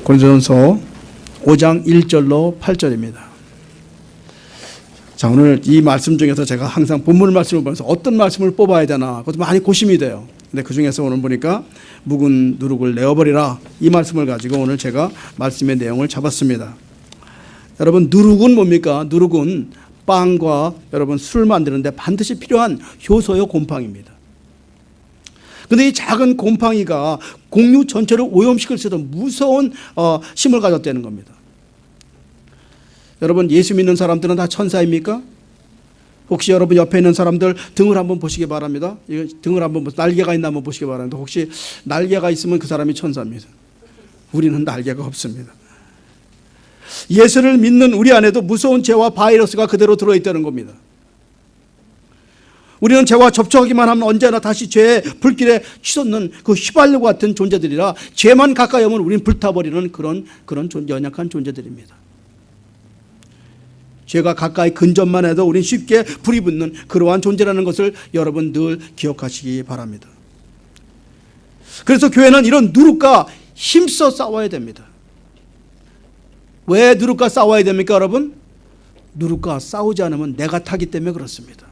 고린도전서 5장 1절로 8절입니다. 자, 오늘 이 말씀 중에서 제가 항상 본문 말씀을 보면서 어떤 말씀을 뽑아야 되나 그것도 많이 고심이 돼요. 근데 그 중에서 오늘 보니까 묵은 누룩을 내어버리라, 이 말씀을 가지고 오늘 제가 말씀의 내용을 잡았습니다. 여러분, 누룩은 뭡니까? 누룩은 빵과 여러분 술 만드는데 반드시 필요한 효소요 곰팡이입니다. 근데 이 작은 곰팡이가 곡류 전체를 오염시킬 수 있는 무서운 힘을 가졌다는 겁니다. 여러분, 예수 믿는 사람들은 다 천사입니까? 혹시 여러분 옆에 있는 사람들 등을 한번 보시기 바랍니다. 등을 한번 날개가 있나 한번 보시기 바랍니다. 혹시 날개가 있으면 그 사람이 천사입니다. 우리는 날개가 없습니다. 예수를 믿는 우리 안에도 무서운 죄와 바이러스가 그대로 들어있다는 겁니다. 우리는 죄와 접촉하기만 하면 언제나 다시 죄의 불길에 치솟는 그 휘발유 같은 존재들이라, 죄만 가까이 오면 우리는 불타버리는 그런 연약한 존재들입니다. 죄가 가까이 근접만 해도 우리는 쉽게 불이 붙는 그러한 존재라는 것을 여러분 늘 기억하시기 바랍니다. 그래서 교회는 이런 누룩과 힘써 싸워야 됩니다. 왜 누룩과 싸워야 됩니까, 여러분? 누룩과 싸우지 않으면 내가 타기 때문에 그렇습니다.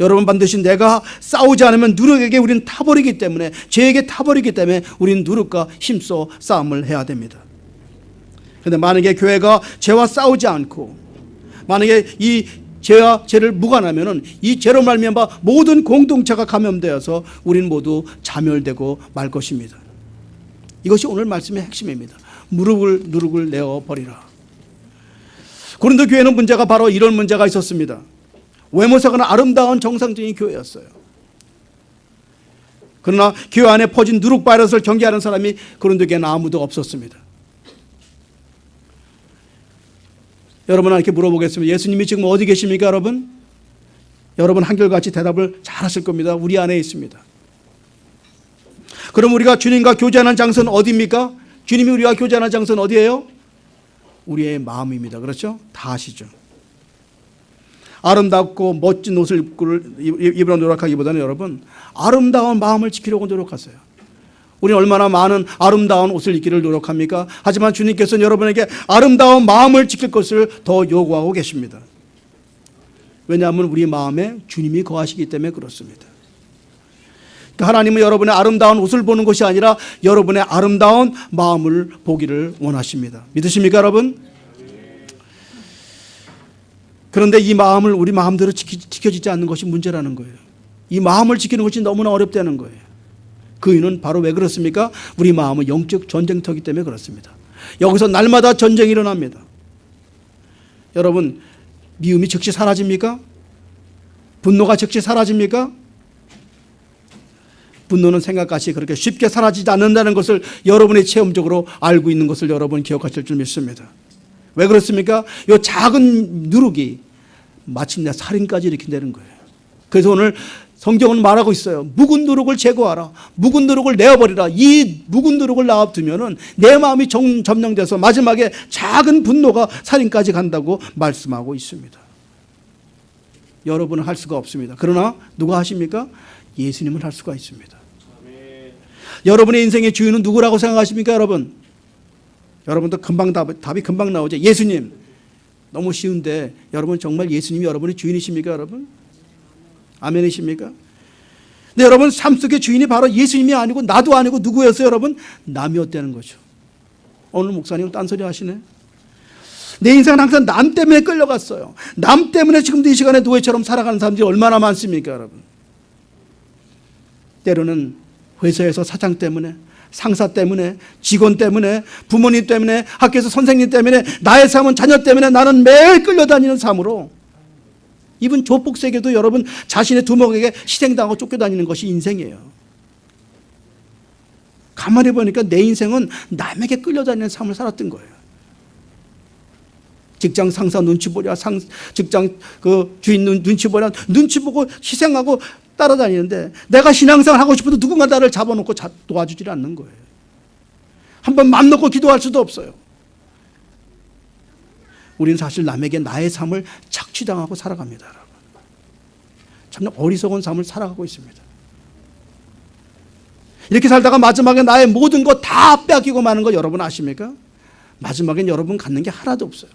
여러분, 반드시 내가 싸우지 않으면 누룩에게 우리는 타버리기 때문에, 죄에게 타버리기 때문에 우리는 누룩과 힘써 싸움을 해야 됩니다. 그런데 만약에 교회가 죄와 싸우지 않고, 만약에 이 죄와 죄를 무관하면은 이 죄로 말미암아 모든 공동체가 감염되어서 우리는 모두 자멸되고 말 것입니다. 이것이 오늘 말씀의 핵심입니다. 누룩을 내어버리라. 고린도 교회는 문제가 바로 이런 문제가 있었습니다. 외모상은 아름다운 정상적인 교회였어요. 그러나 교회 안에 퍼진 누룩 바이러스를 경계하는 사람이 고린도 교회는 아무도 없었습니다. 여러분, 이렇게 물어보겠습니다. 예수님이 지금 어디 계십니까, 여러분? 여러분 한결같이 대답을 잘 하실 겁니다. 우리 안에 있습니다. 그럼 우리가 주님과 교제하는 장소는 어디입니까? 주님이 우리와 교제하는 장소는 어디예요? 우리의 마음입니다. 그렇죠? 다 아시죠? 아름답고 멋진 옷을 입으려 노력하기보다는 여러분, 아름다운 마음을 지키려고 노력하세요. 우리는 얼마나 많은 아름다운 옷을 입기를 노력합니까? 하지만 주님께서는 여러분에게 아름다운 마음을 지킬 것을 더 요구하고 계십니다. 왜냐하면 우리 마음에 주님이 거하시기 때문에 그렇습니다. 하나님은 여러분의 아름다운 옷을 보는 것이 아니라 여러분의 아름다운 마음을 보기를 원하십니다. 믿으십니까, 여러분? 그런데 이 마음을 우리 마음대로 지켜지지 않는 것이 문제라는 거예요. 이 마음을 지키는 것이 너무나 어렵다는 거예요. 그 이유는 바로 왜 그렇습니까? 우리 마음은 영적 전쟁터이기 때문에 그렇습니다. 여기서 날마다 전쟁이 일어납니다. 여러분, 미움이 즉시 사라집니까? 분노가 즉시 사라집니까? 분노는 생각같이 그렇게 쉽게 사라지지 않는다는 것을 여러분이 체험적으로 알고 있는 것을 여러분 기억하실 줄 믿습니다. 왜 그렇습니까? 이 작은 누룩이 마침내 살인까지 일으킨다는 거예요. 그래서 오늘 성경은 말하고 있어요. 묵은 누룩을 제거하라. 묵은 누룩을 내어버리라. 이 묵은 누룩을 놔두면은 내 마음이 점령돼서 마지막에 작은 분노가 살인까지 간다고 말씀하고 있습니다. 여러분은 할 수가 없습니다. 그러나 누가 하십니까? 예수님은 할 수가 있습니다. 아멘. 여러분의 인생의 주인은 누구라고 생각하십니까, 여러분? 여러분도 금방 답이 금방 나오죠. 예수님. 너무 쉬운데 여러분, 정말 예수님이 여러분의 주인이십니까, 여러분? 아멘이십니까? 근데 여러분, 삶 속의 주인이 바로 예수님이 아니고 나도 아니고 누구였어요, 여러분? 남이었다는 거죠. 오늘 목사님은 딴소리 하시네. 내 인생은 항상 남 때문에 끌려갔어요. 남 때문에 지금도 이 시간에 노예처럼 살아가는 사람들이 얼마나 많습니까, 여러분? 때로는 회사에서 사장 때문에, 상사 때문에, 직원 때문에, 부모님 때문에, 학교에서 선생님 때문에, 나의 삶은 자녀 때문에 나는 매일 끌려다니는 삶으로, 이분 조폭세계도 여러분 자신의 두목에게 희생당하고 쫓겨다니는 것이 인생이에요. 가만히 보니까 내 인생은 남에게 끌려다니는 삶을 살았던 거예요. 직장 상사 눈치 보랴, 직장 그 주인 눈치 보랴, 눈치 보고 희생하고 따라다니는데, 내가 신앙생활 하고 싶어도 누군가 나를 잡아놓고 도와주질 않는 거예요. 한번 맘 놓고 기도할 수도 없어요. 우리는 사실 남에게 나의 삶을 착취당하고 살아갑니다, 여러분. 참 어리석은 삶을 살아가고 있습니다. 이렇게 살다가 마지막에 나의 모든 것 다 뺏기고 마는 거 여러분 아십니까? 마지막엔 여러분 갖는 게 하나도 없어요.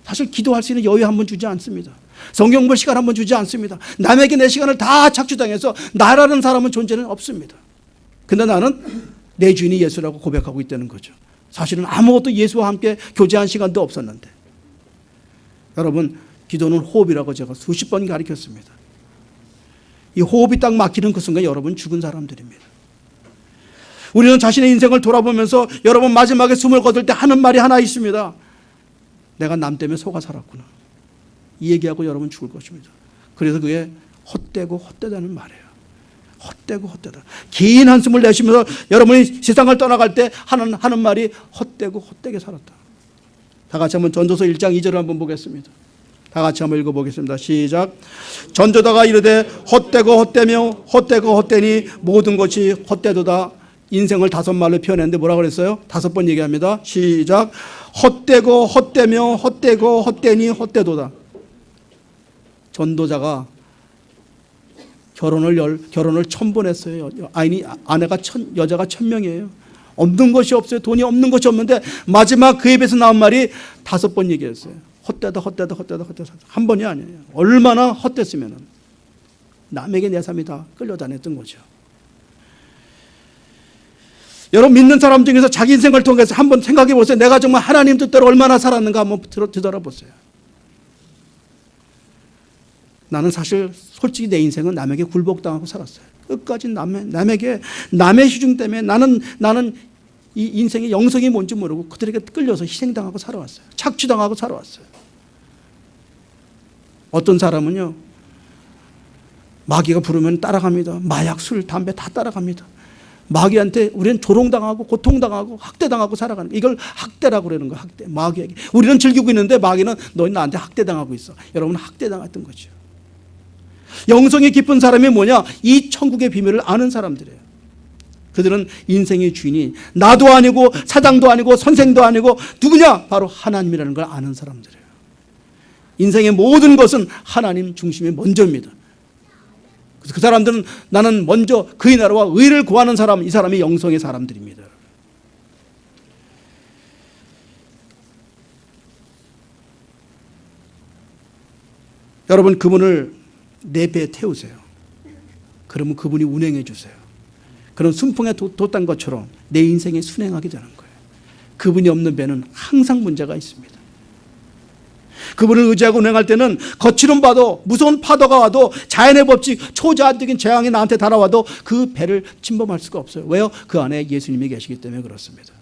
사실 기도할 수 있는 여유 한번 주지 않습니다. 성경 볼 시간 한번 주지 않습니다. 남에게 내 시간을 다 착취당해서 나라는 사람은 존재는 없습니다. 근데 나는 내 주인이 예수라고 고백하고 있다는 거죠. 사실은 아무것도 예수와 함께 교제한 시간도 없었는데. 여러분, 기도는 호흡이라고 제가 수십 번 가르쳤습니다. 이 호흡이 딱 막히는 그 순간 여러분 죽은 사람들입니다. 우리는 자신의 인생을 돌아보면서 여러분 마지막에 숨을 거둘 때 하는 말이 하나 있습니다. 내가 남 때문에 속아 살았구나. 이 얘기하고 여러분 죽을 것입니다. 그래서 그게 헛되고 헛되다는 말이에요. 헛되고 헛되다. 긴 한숨을 내쉬면서 여러분이 세상을 떠나갈 때 하는 말이 헛되고 헛되게 살았다. 다 같이 한번 전도서 1장 2절을 한번 보겠습니다. 다 같이 한번 읽어보겠습니다. 시작. 전도다가 이르되 헛되고 헛되며 헛되고 헛되니 모든 것이 헛되도다. 인생을 5말로 표현했는데 뭐라 그랬어요? 5번 얘기합니다. 시작. 헛되고 헛되며 헛되고 헛되니 헛되도다. 전도자가 결혼을 1000번 했어요. 아내가 여자가 1000명이에요. 없는 것이 없어요. 돈이 없는 것이 없는데 마지막 그 입에서 나온 말이 5번 얘기했어요. 헛되다 헛되다 헛되다 헛되다. 한 번이 아니에요. 얼마나 헛됐으면 남에게 내 삶이 다 끌려다녔던 거죠. 여러분 믿는 사람 중에서 자기 인생을 통해서 한번 생각해 보세요. 내가 정말 하나님 뜻대로 얼마나 살았는가 한번 되돌아보세요. 나는 사실 솔직히 내 인생은 남에게 굴복당하고 살았어요. 끝까지 남의 시중 때문에 나는 이 인생의 영성이 뭔지 모르고 그들에게 끌려서 희생당하고 살아왔어요. 착취당하고 살아왔어요. 어떤 사람은요, 마귀가 부르면 따라갑니다. 마약, 술, 담배 다 따라갑니다. 마귀한테 우리는 조롱당하고 고통당하고 학대당하고 살아가는 거예요. 이걸 학대라고 그러는 거예요. 학대. 마귀에게. 우리는 즐기고 있는데 마귀는 너희 나한테 학대당하고 있어. 여러분 학대당했던 거죠. 영성이 깊은 사람이 뭐냐? 이 천국의 비밀을 아는 사람들이에요. 그들은 인생의 주인이 나도 아니고 사장도 아니고 선생도 아니고 누구냐? 바로 하나님이라는 걸 아는 사람들이에요. 인생의 모든 것은 하나님 중심이 먼저입니다. 그래서 그 사람들은 나는 먼저 그의 나라와 의를 구하는 사람, 이 사람이 영성의 사람들입니다. 여러분 그분을 내 배에 태우세요. 그러면 그분이 운행해 주세요. 그런 순풍에 돛단 것처럼 내 인생에 순행하게 되는 거예요. 그분이 없는 배는 항상 문제가 있습니다. 그분을 의지하고 운행할 때는 거칠은 봐도 무서운 파도가 와도 자연의 법칙, 초자연적인 재앙이 나한테 달아와도 그 배를 침범할 수가 없어요. 왜요? 그 안에 예수님이 계시기 때문에 그렇습니다.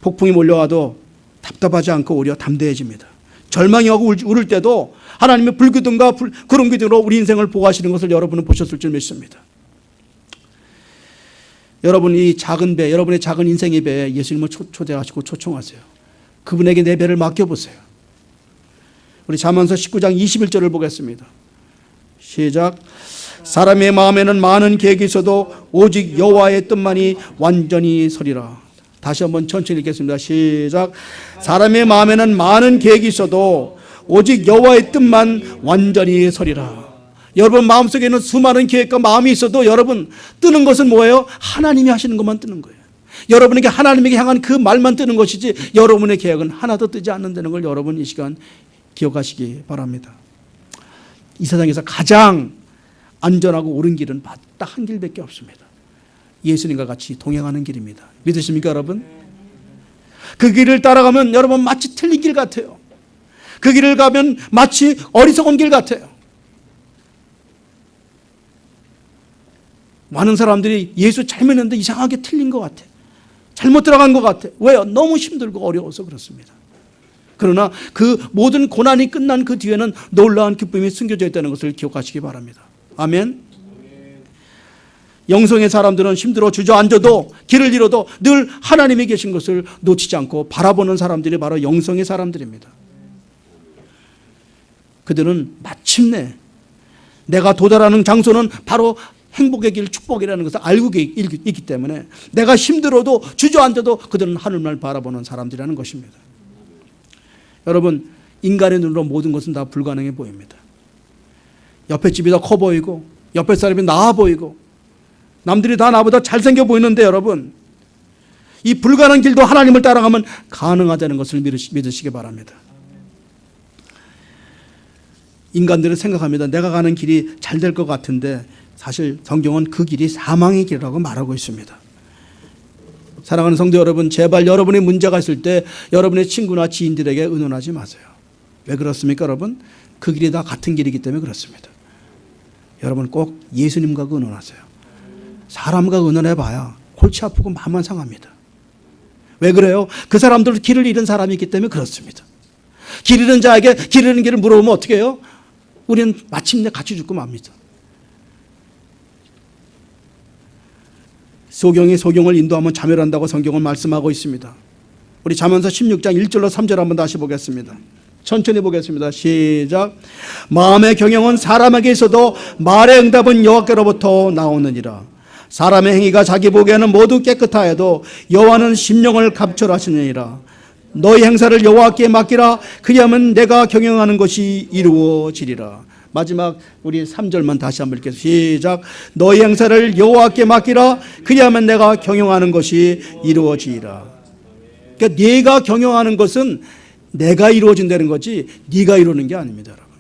폭풍이 몰려와도 답답하지 않고 오히려 담대해집니다. 절망이 오고 울을 때도 하나님의 불기둥과 구름기둥으로 우리 인생을 보호하시는 것을 여러분은 보셨을 줄 믿습니다. 여러분 이 작은 배, 여러분의 작은 인생의 배에 예수님을 초대하시고 초청하세요. 그분에게 내 배를 맡겨보세요. 우리 잠언서 19장 21절을 보겠습니다. 시작. 사람의 마음에는 많은 계획이 있어도 오직 여호와의 뜻만이 완전히 서리라. 다시 한번 천천히 읽겠습니다. 시작. 사람의 마음에는 많은 계획이 있어도 오직 여호와의 뜻만 완전히 서리라. 여러분 마음속에 있는 수많은 계획과 마음이 있어도 여러분 뜨는 것은 뭐예요? 하나님이 하시는 것만 뜨는 거예요. 여러분에게 하나님에게 향한 그 말만 뜨는 것이지 여러분의 계획은 하나도 뜨지 않는다는 걸 여러분 이 시간 기억하시기 바랍니다. 이 세상에서 가장 안전하고 옳은 길은 딱 한 길밖에 없습니다. 예수님과 같이 동행하는 길입니다. 믿으십니까 여러분? 그 길을 따라가면 여러분 마치 틀린 길 같아요. 그 길을 가면 마치 어리석은 길 같아요. 많은 사람들이 예수 잘 믿는데 이상하게 틀린 것 같아. 잘못 들어간 것 같아. 왜요? 너무 힘들고 어려워서 그렇습니다. 그러나 그 모든 고난이 끝난 그 뒤에는 놀라운 기쁨이 숨겨져 있다는 것을 기억하시기 바랍니다. 아멘. 영성의 사람들은 힘들어 주저앉아도 길을 잃어도 늘 하나님이 계신 것을 놓치지 않고 바라보는 사람들이 바로 영성의 사람들입니다. 그들은 마침내 내가 도달하는 장소는 바로 행복의 길, 축복이라는 것을 알고 있기 때문에 내가 힘들어도 주저앉아도 그들은 하늘만 바라보는 사람들이라는 것입니다. 여러분 인간의 눈으로 모든 것은 다 불가능해 보입니다. 옆에 집이 더 커 보이고 옆에 사람이 나아 보이고 남들이 다 나보다 잘생겨 보이는데 여러분, 이 불가능한 길도 하나님을 따라가면 가능하다는 것을 믿으시기 바랍니다. 인간들은 생각합니다. 내가 가는 길이 잘 될 것 같은데 사실 성경은 그 길이 사망의 길이라고 말하고 있습니다. 사랑하는 성도 여러분, 제발 여러분의 문제가 있을 때 여러분의 친구나 지인들에게 의논하지 마세요. 왜 그렇습니까 여러분? 그 길이 다 같은 길이기 때문에 그렇습니다. 여러분 꼭 예수님과 의논하세요. 사람과 의논해봐야 골치 아프고 마음만 상합니다. 왜 그래요? 그 사람들도 길을 잃은 사람이 있기 때문에 그렇습니다. 길 잃은 자에게 길 잃은 길을 물어보면 어떻게 해요? 우리는 마침내 같이 죽고 맙니다. 소경이 소경을 인도하면 자멸한다고 성경은 말씀하고 있습니다. 우리 잠언서 16장 1절로 3절 한번 다시 보겠습니다. 천천히 보겠습니다. 시작. 마음의 경영은 사람에게 있어도 말의 응답은 여호와께로부터 나오느니라. 사람의 행위가 자기 보기에는 모두 깨끗하여도 여호와는 심령을 감찰하시느니라. 너희 행사를 여호와께 맡기라. 그리하면 내가 경영하는 것이 이루어지리라. 마지막 우리 3절만 다시 한번 읽겠습니다. 시작. 너희 행사를 여호와께 맡기라. 그리하면 내가 경영하는 것이 이루어지리라. 그러니까 네가 경영하는 것은 내가 이루어진다는 거지 네가 이루는 게 아닙니다, 여러분.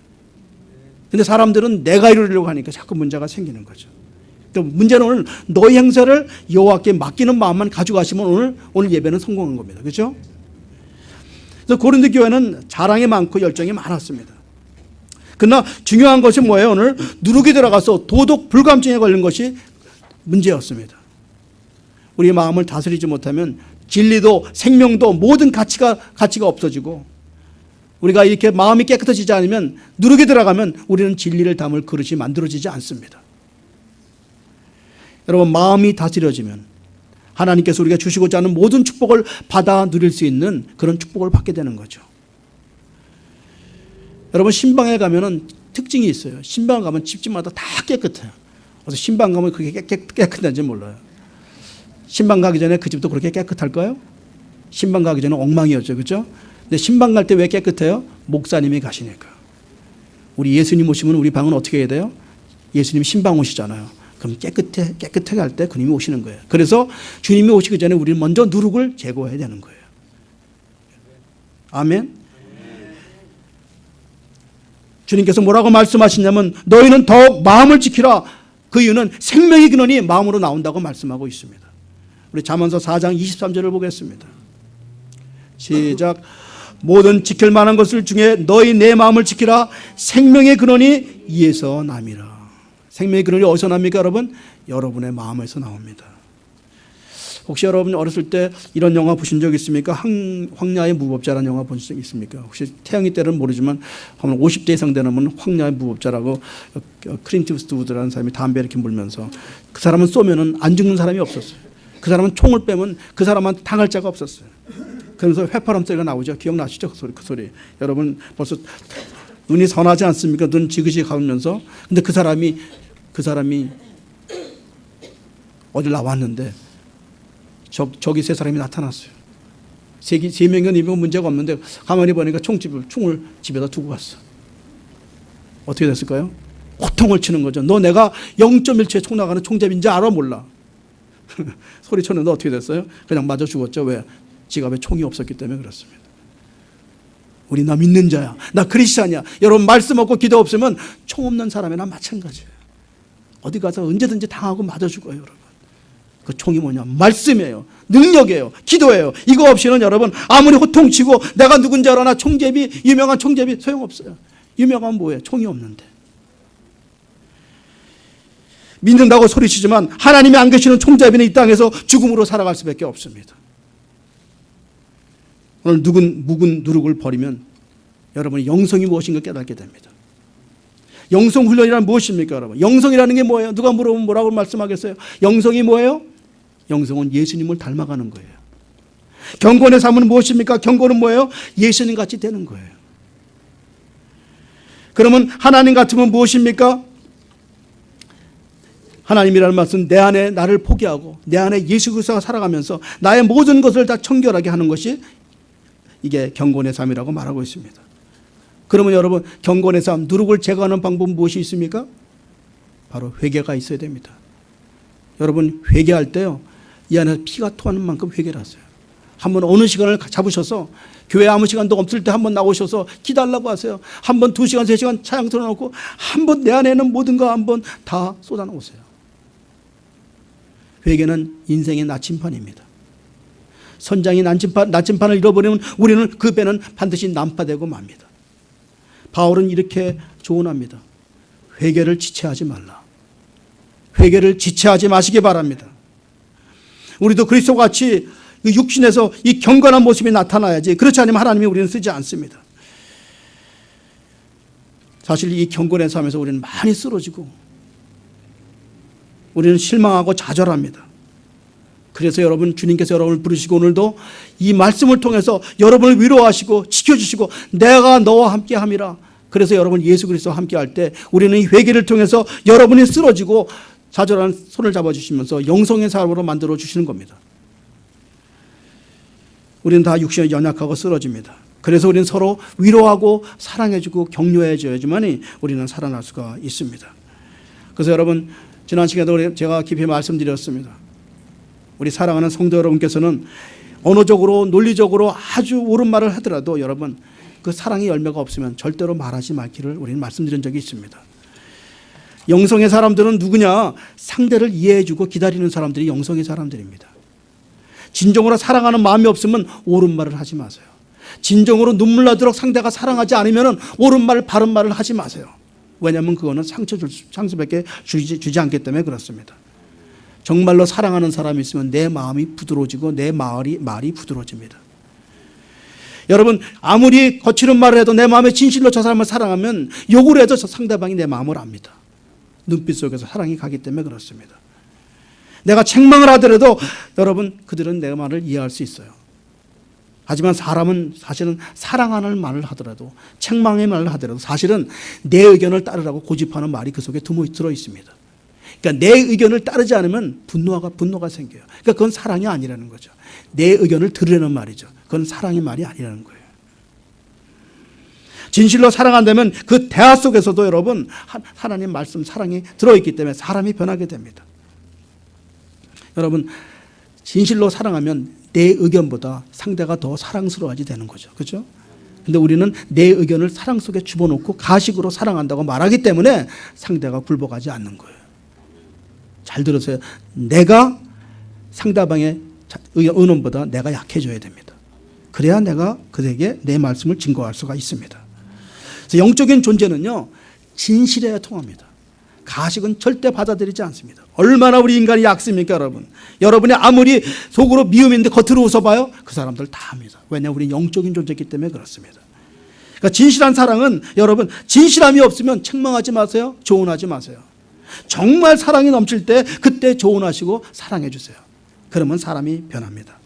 근데 사람들은 내가 이루려고 하니까 자꾸 문제가 생기는 거죠. 문제는 오늘 너희 행사를 여호와께 맡기는 마음만 가져가시면 오늘 예배는 성공한 겁니다. 그렇죠? 그래서 고린도 교회는 자랑이 많고 열정이 많았습니다. 그러나 중요한 것이 뭐예요? 오늘 누룩이 들어가서 도덕 불감증에 걸린 것이 문제였습니다. 우리 마음을 다스리지 못하면 진리도 생명도 모든 가치가 없어지고, 우리가 이렇게 마음이 깨끗해지지 않으면 누룩이 들어가면 우리는 진리를 담을 그릇이 만들어지지 않습니다. 여러분, 마음이 다스려지면 하나님께서 우리가 주시고자 하는 모든 축복을 받아 누릴 수 있는 그런 축복을 받게 되는 거죠. 여러분, 신방에 가면은 특징이 있어요. 신방 가면 집집마다 다 깨끗해요. 그래서 신방 가면 그게 깨끗한지 몰라요. 신방 가기 전에 그 집도 그렇게 깨끗할까요? 신방 가기 전에 엉망이었죠. 그렇죠? 근데 신방 갈 때 왜 깨끗해요? 목사님이 가시니까. 우리 예수님 오시면 우리 방은 어떻게 해야 돼요? 예수님 신방 오시잖아요. 그럼 깨끗하게 할 때 주님이 오시는 거예요. 그래서 주님이 오시기 전에 우리는 먼저 누룩을 제거해야 되는 거예요. 아멘. 주님께서 뭐라고 말씀하시냐면 너희는 더욱 마음을 지키라. 그 이유는 생명의 근원이 마음으로 나온다고 말씀하고 있습니다. 우리 잠언서 4장 23절을 보겠습니다. 시작. 모든 지킬 만한 것을 중에 너희 내 마음을 지키라. 생명의 근원이 이에서 남이라. 생명의 근원이 어디서 납니까 여러분? 여러분의 마음에서 나옵니다. 혹시 여러분 어렸을 때 이런 영화 보신 적 있습니까? 황야의 무법자라는 영화 보신 적 있습니까? 혹시 태영이 때는 모르지만 50대 이상 되면 황야의 무법자라고 클린트 이스트우드라는 사람이 담배 이렇게 물면서 그 사람은 쏘면은 안 죽는 사람이 없었어요. 그 사람은 총을 빼면 그 사람한테 당할 자가 없었어요. 그러면서 휘파람 소리가 나오죠. 기억나시죠? 그 소리. 여러분 벌써 눈이 선하지 않습니까? 눈 지그시 감으면서. 근데 그 사람이 어딜 나왔는데 저기 세 사람이 나타났어요. 세 명은 입으면 문제가 없는데 가만히 보니까 총을 집에다 두고 갔어. 어떻게 됐을까요? 호통을 치는 거죠. 너 내가 0.1초에 총 나가는 총잡인지 알아 몰라. 소리쳤는데 어떻게 됐어요? 그냥 맞아 죽었죠. 왜? 지갑에 총이 없었기 때문에 그렇습니다. 우리 나 믿는 자야. 나 크리스찬이야. 여러분 말씀 없고 기도 없으면 총 없는 사람이나 마찬가지예요. 어디 가서 언제든지 당하고 맞아 죽어요, 여러분. 그 총이 뭐냐? 말씀이에요. 능력이에요. 기도예요. 이거 없이는 여러분 아무리 호통치고 내가 누군지 알아? 나 총잡이, 유명한 총잡이 소용없어요. 유명한 뭐예요? 총이 없는데. 믿는다고 소리치지만 하나님이 안 계시는 총잡이는 이 땅에서 죽음으로 살아갈 수밖에 없습니다. 오늘 묵은 누룩을 버리면 여러분이 영성이 무엇인가 깨닫게 됩니다. 영성 훈련이란 무엇입니까, 여러분? 영성이라는 게 뭐예요? 누가 물어보면 뭐라고 말씀하겠어요? 영성이 뭐예요? 영성은 예수님을 닮아가는 거예요. 경건의 삶은 무엇입니까? 경건은 뭐예요? 예수님 같이 되는 거예요. 그러면 하나님 같으면 무엇입니까? 하나님이라는 말씀은 내 안에 나를 포기하고 내 안에 예수 그리스도가 살아가면서 나의 모든 것을 다 청결하게 하는 것이 이게 경건의 삶이라고 말하고 있습니다. 그러면 여러분, 경건의 삶, 누룩을 제거하는 방법은 무엇이 있습니까? 바로 회개가 있어야 됩니다. 여러분, 회개할 때요, 이 안에서 피가 토하는 만큼 회개를 하세요. 한번 어느 시간을 잡으셔서 교회 아무 시간도 없을 때 한번 나오셔서 기도하려고 하세요. 한번 2시간, 3시간 차양 틀어놓고 한번 내 안에 있는 모든 거 한번 다 쏟아놓으세요. 회개는 인생의 나침판입니다. 선장이 나침판을 잃어버리면 우리는 그 배는 반드시 난파되고 맙니다. 바울은 이렇게 조언합니다. 회개를 지체하지 말라. 회개를 지체하지 마시기 바랍니다. 우리도 그리스도같이 육신에서 이 경건한 모습이 나타나야지, 그렇지 않으면 하나님이 우리는 쓰지 않습니다. 사실 이 경건의 삶에서 우리는 많이 쓰러지고 우리는 실망하고 좌절합니다. 그래서 여러분, 주님께서 여러분을 부르시고 오늘도 이 말씀을 통해서 여러분을 위로하시고 지켜주시고 내가 너와 함께함이라. 그래서 여러분, 예수 그리스도와 함께할 때 우리는 이 회개를 통해서 여러분이 쓰러지고 좌절한 손을 잡아주시면서 영성의 사람으로 만들어 주시는 겁니다. 우리는 다 육신에 연약하고 쓰러집니다. 그래서 우리는 서로 위로하고 사랑해주고 격려해줘야지만이 우리는 살아날 수가 있습니다. 그래서 여러분, 지난 시간에도 제가 깊이 말씀드렸습니다. 우리 사랑하는 성도 여러분께서는 언어적으로 논리적으로 아주 옳은 말을 하더라도 여러분, 그 사랑의 열매가 없으면 절대로 말하지 말기를 우리는 말씀드린 적이 있습니다. 영성의 사람들은 누구냐? 상대를 이해해주고 기다리는 사람들이 영성의 사람들입니다. 진정으로 사랑하는 마음이 없으면 옳은 말을 하지 마세요. 진정으로 눈물 나도록 상대가 사랑하지 않으면 옳은 말, 바른 말을 하지 마세요. 왜냐하면 그거는 상처밖에 주지 않기 때문에 그렇습니다. 정말로 사랑하는 사람이 있으면 내 마음이 부드러워지고 내 말이 부드러워집니다. 여러분, 아무리 거칠은 말을 해도 내 마음에 진실로 저 사람을 사랑하면 욕을 해도 저 상대방이 내 마음을 압니다. 눈빛 속에서 사랑이 가기 때문에 그렇습니다. 내가 책망을 하더라도 여러분, 그들은 내 말을 이해할 수 있어요. 하지만 사람은 사실은 사랑하는 말을 하더라도, 책망의 말을 하더라도 사실은 내 의견을 따르라고 고집하는 말이 그 속에 들어 있습니다. 그러니까 내 의견을 따르지 않으면 분노가 생겨요. 그러니까 그건 사랑이 아니라는 거죠. 내 의견을 들으려는 말이죠. 그건 사랑의 말이 아니라는 거예요. 진실로 사랑한다면 그 대화 속에서도 여러분, 하나님 말씀, 사랑이 들어있기 때문에 사람이 변하게 됩니다. 여러분, 진실로 사랑하면 내 의견보다 상대가 더 사랑스러워야지 되는 거죠. 그렇죠? 근데 우리는 내 의견을 사랑 속에 집어넣고 가식으로 사랑한다고 말하기 때문에 상대가 굴복하지 않는 거예요. 잘 들으세요. 내가 상대방의 의논보다 내가 약해져야 됩니다. 그래야 내가 그에게 내 말씀을 증거할 수가 있습니다. 그래서 영적인 존재는요, 진실해야 통합니다. 가식은 절대 받아들이지 않습니다. 얼마나 우리 인간이 약습니까, 여러분? 여러분이 아무리 속으로 미움인데 겉으로 웃어봐요? 그 사람들 다 합니다. 왜냐하면 우리 영적인 존재이기 때문에 그렇습니다. 그러니까 진실한 사랑은 여러분, 진실함이 없으면 책망하지 마세요. 조언하지 마세요. 정말 사랑이 넘칠 때 그때 조언하시고 사랑해 주세요. 그러면 사람이 변합니다.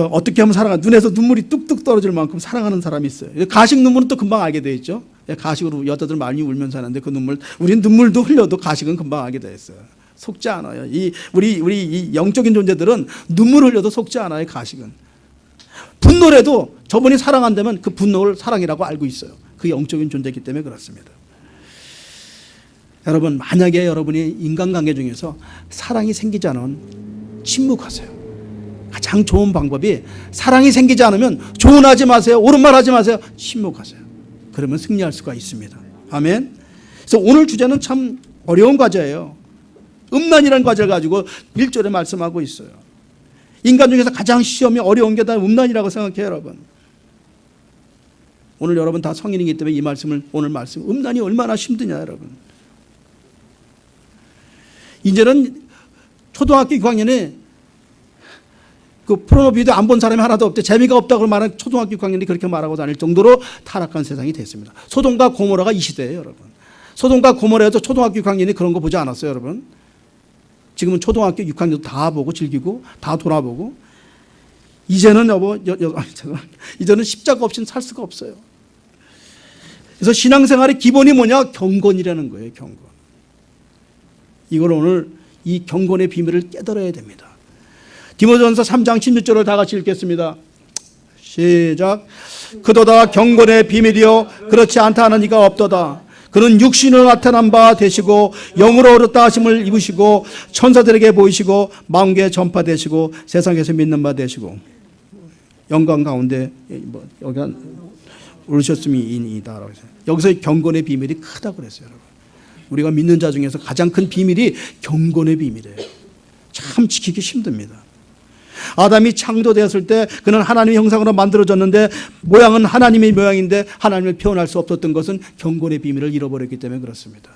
어떻게 하면 눈에서 눈물이 뚝뚝 떨어질 만큼 사랑하는 사람이 있어요. 가식 눈물은 또 금방 알게 돼 있죠. 가식으로 여자들 많이 울면서 하는데 그 눈물, 우린 눈물도 흘려도 가식은 금방 알게 돼 있어요. 속지 않아요. 우리 이 영적인 존재들은 눈물 흘려도 속지 않아요. 가식은. 분노라도 저분이 사랑한다면 그 분노를 사랑이라고 알고 있어요. 그게 영적인 존재이기 때문에 그렇습니다. 여러분, 만약에 여러분이 인간관계 중에서 사랑이 생기지 않으면 침묵하세요. 가장 좋은 방법이, 사랑이 생기지 않으면 조언하지 마세요. 옳은 말 하지 마세요. 침묵하세요. 그러면 승리할 수가 있습니다. 아멘. 그래서 오늘 주제는 참 어려운 과제예요. 음란이라는 과제를 가지고 1절에 말씀하고 있어요. 인간 중에서 가장 시험이 어려운 게 다 음란이라고 생각해요, 여러분. 오늘 여러분 다 성인이기 때문에 오늘 말씀, 음란이 얼마나 힘드냐, 여러분. 이제는 초등학교 6학년에 그 포르노 비디오 안 본 사람이 하나도 없대. 재미가 없다고 말하는 초등학교 6학년이 그렇게 말하고 다닐 정도로 타락한 세상이 됐습니다. 소돔과 고모라가 이 시대예요, 여러분. 소돔과 고모라에도 초등학교 6학년이 그런 거 보지 않았어요, 여러분. 지금은 초등학교 6학년도 다 보고 즐기고 다 돌아보고, 이제는 이제는 십자가 없이는 살 수가 없어요. 그래서 신앙생활의 기본이 뭐냐? 경건이라는 거예요, 경건. 이걸 오늘 이 경건의 비밀을 깨달아야 됩니다. 디모데전서 3장 16절을 다 같이 읽겠습니다. 시작. 그도다 경건의 비밀이요 그렇지 않다 하는 이가 없도다. 그는 육신으로 나타난 바 되시고 영으로 얻었다 하심을 입으시고 천사들에게 보이시고 만국에 전파되시고 세상에서 믿는 바 되시고 영광 가운데 여기가 오르셨음이니이다. 여기서 경건의 비밀이 크다고 그랬어요. 여러분. 우리가 믿는 자 중에서 가장 큰 비밀이 경건의 비밀이에요. 참 지키기 힘듭니다. 아담이 창조되었을 때 그는 하나님의 형상으로 만들어졌는데 모양은 하나님의 모양인데 하나님을 표현할 수 없었던 것은 경건의 비밀을 잃어버렸기 때문에 그렇습니다.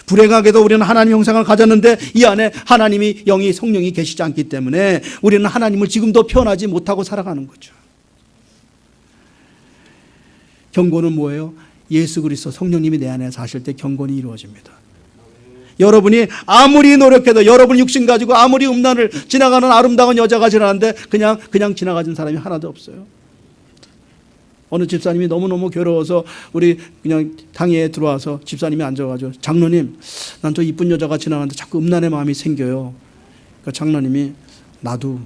불행하게도 우리는 하나님의 형상을 가졌는데 이 안에 하나님이 영이 성령이 계시지 않기 때문에 우리는 하나님을 지금도 표현하지 못하고 살아가는 거죠. 경건은 뭐예요? 예수 그리스도 성령님이 내 안에 사실 때 경건이 이루어집니다. 여러분이 아무리 노력해도 여러분 육신 가지고 아무리 음란을 지나가는 아름다운 여자가 지나가는데 그냥 지나가는 사람이 하나도 없어요. 어느 집사님이 너무너무 괴로워서 우리 그냥 당회에 들어와서 집사님이 앉아가지고 장로님 난 저 이쁜 여자가 지나가는데 자꾸 음란의 마음이 생겨요. 그러니까 장로님이 나도.